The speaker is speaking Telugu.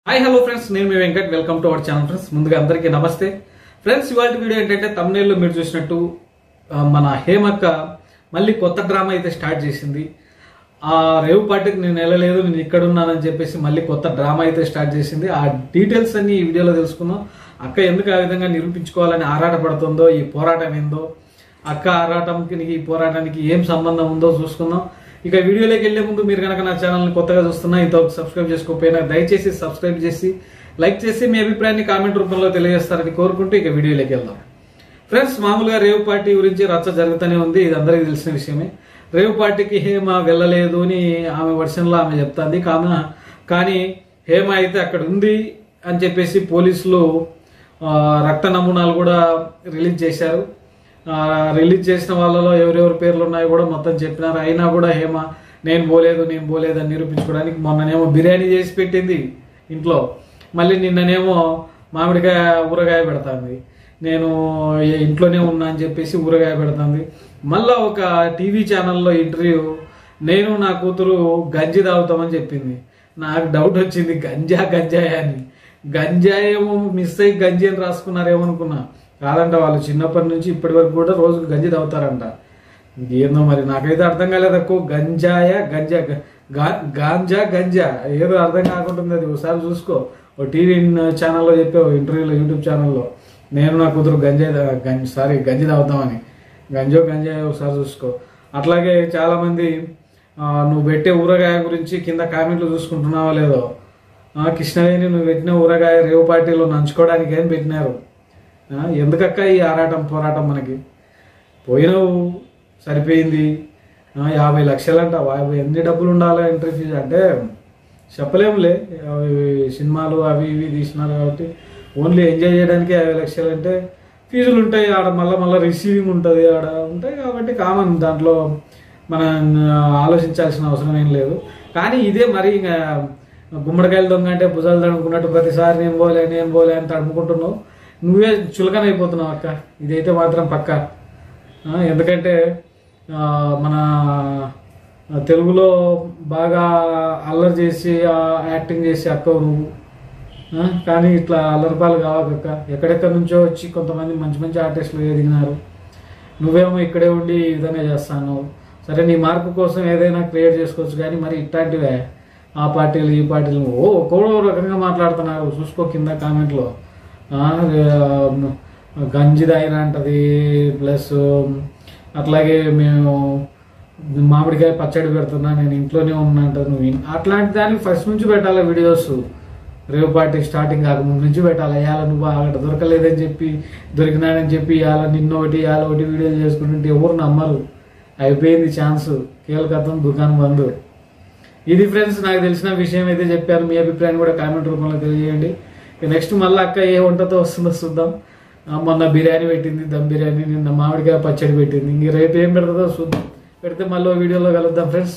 హాయ్ హలో ఫ్రెండ్స్, నేను మీ Venkat. Welcome to our channel. Friends, ముందుగా అందరికీ నమస్తే. ఫ్రెండ్స్, ఇవాళ వీడియో ఏంటంటే thumbnail లో మీరు చూసినట్టు మన హేమక్క మళ్ళీ కొత్త డ్రామా అయితే స్టార్ట్ చేసింది. ఆ రేవు పార్టీకి నేను వెళ్ళలేదు, నేను ఇక్కడ ఉన్నానని చెప్పేసి మళ్ళీ కొత్త డ్రామా అయితే స్టార్ట్ చేసింది. ఆ డీటెయిల్స్ అన్ని ఈ వీడియోలో తెలుసుకుందాం. అక్క ఎందుకు ఆ విధంగా నిరూపించుకోవాలని ఆరాటపడుతుందో, ఈ పోరాటం ఏందో, అక్క ఆరాటంకి ఈ పోరాటానికి ఏం సంబంధం ఉందో చూసుకుందాం. ఇక వీడియోలోకి వెళ్లే ముందు మీరు కనుక నా ఛానల్ని కొత్తగా చూస్తున్నా, ఇంతవరకు సబ్స్క్రైబ్ చేసుకోకపోయినా దయచేసి సబ్స్క్రైబ్ చేసి లైక్ చేసి మీ అభిప్రాయాన్ని కామెంట్ రూపంలో తెలియజేస్తారని కోరుకుంటూ ఇక వీడియోలోకి వెళ్దాం. ఫ్రెండ్స్, మామూలుగా రేవ్ పార్టీ గురించి రచ్చ జరుగుతూనే ఉంది, ఇది అందరికీ తెలిసిన విషయమే. రేవ్ పార్టీకి హేమ వెళ్ళలేదు అని ఆమె వర్షన్లో ఆమె చెప్తుంది. కానీ హేమ అయితే అక్కడ ఉంది అని చెప్పేసి పోలీసులు రక్త నమూనాలు కూడా రిలీజ్ చేశారు. రిలీజ్ చేసిన వాళ్ళలో ఎవరెవరి పేర్లు ఉన్నాయో కూడా మొత్తం చెప్పినారు. అయినా కూడా హేమ నేను పోలేదు అని నిరూపించుకోవడానికి మొన్ననేమో బిర్యానీ చేసి పెట్టింది ఇంట్లో, మళ్ళీ నిన్ననేమో మామిడికాయ ఊరగాయ పెడుతుంది. నేను ఇంట్లోనే ఉన్నా అని చెప్పేసి ఊరగాయ పెడుతుంది. మళ్ళా ఒక టీవీ ఛానల్లో ఇంటర్వ్యూ, నేను నా కూతురు గంజి తాగుతామని చెప్పింది. నాకు డౌట్ వచ్చింది, గంజాయా అని. గంజాయేమో మిస్ అయ్యి గంజి అని రాసుకున్నారేమో అనుకున్నా. కాదంట, వాళ్ళు చిన్నప్పటి నుంచి ఇప్పటి వరకు కూడా రోజుకు గంజి తాగుతారంట. ఏందో మరి నాకైతే అర్థం కాలేదు. ఎక్కువ గంజా ఏదో అర్థం కాకుంటుంది. అది ఒకసారి చూసుకో, ఓ టీవీ ఛానల్లో చెప్పే ఇంటర్వ్యూలో, యూట్యూబ్ ఛానల్లో, నేను నా కూతురు గంజి తాగుతామని. గంజాయి ఒకసారి చూసుకో. అట్లాగే చాలామంది నువ్వు పెట్టే ఊరగాయ గురించి కింద కామెంట్లు చూసుకుంటున్నావా లేదో. కృష్ణవేణి, నువ్వు పెట్టిన ఊరగాయ రేవు పార్టీలో నంచుకోవడానికి ఏం పెట్టినారు? ఎందుకక్క ఈ పోరాటం? మనకి పోయినావు సరిపోయింది. 50 లక్షలంట. ఎన్ని డబ్బులు ఉండాలి ఎంట్రీ ఫీజు అంటే చెప్పలేములే. సినిమాలు అవి ఇవి తీసినారు కాబట్టి ఓన్లీ ఎంజాయ్ చేయడానికి 50 లక్షలు అంటే ఫీజులు ఉంటాయి. ఆడ మళ్ళీ రిసీవింగ్ ఉంటుంది, ఆడ ఉంటాయి కాబట్టి కామన్. దాంట్లో మనం ఆలోచించాల్సిన అవసరం ఏం లేదు. కానీ ఇదే మరి ఇంకా గుమ్మడికాయలు దొంగ అంటే భుజాలు తడుముకున్నట్టు ప్రతిసారి నేను పోలే అని తడుముకుంటున్నావు. నువ్వే చులకన అయిపోతున్నావు అక్క. ఇదైతే మాత్రం పక్క. ఎందుకంటే మన తెలుగులో బాగా అల్లరి చేసి యాక్టింగ్ చేసి అక్కవు నువ్వు. కానీ ఇట్లా అల్లరిపాలు కావక్క. ఎక్కడెక్కడి నుంచో వచ్చి కొంతమంది మంచి మంచి ఆర్టిస్టులు ఎదిగినారు. నువ్వేమో ఇక్కడే ఉండి ఈ విధంగా చేస్తాను. సరే, నీ మార్పు కోసం ఏదైనా క్రియేట్ చేసుకోవచ్చు, కానీ మరి ఇట్లాంటివే ఆ పార్టీలు ఈ పార్టీలు ఒక్కడో రకంగా మాట్లాడుతున్నారు. చూసుకో కింద కామెంట్లో. గంజి తాగిన అంటది, ప్లస్ అట్లాగే మేము మామిడికాయ పచ్చడి పెడుతున్నా, నేను ఇంట్లోనే ఉన్నా అంటది. నువ్వు అట్లాంటి దానికి ఫస్ట్ నుంచి పెట్టాలి వీడియోస్. రేవు పార్టీ స్టార్టింగ్ కాకముందు నుంచి పెట్టాలి. ఇవాళ నువ్వు అక్కడ దొరకలేదని చెప్పి, దొరికినానని చెప్పి ఇవాళ నిన్నొకటి ఇవాళ ఒకటి వీడియోలు చేసుకుంటుంటే ఎవరు నమ్మరు. అయిపోయింది ఛాన్స్. కేవలకత్వం దుకాణం బంద్. ఇది ఫ్రెండ్స్, నాకు తెలిసిన విషయం అయితే చెప్పాను. మీ అభిప్రాయం కూడా కామెంట్ రూపంలో తెలియజేయండి. నెక్స్ట్ మళ్ళీ అక్క ఏ వంటతో వస్తుందో చూద్దాం. మొన్న బిర్యానీ పెట్టింది, దమ్ బిర్యానీ. నిన్న మామిడికాయ పచ్చడి పెట్టింది. ఇంక రేపు ఏం పెడుతుందో చూద్దాం. పెడితే మళ్ళీ వీడియోలో కలుద్దాం ఫ్రెండ్స్.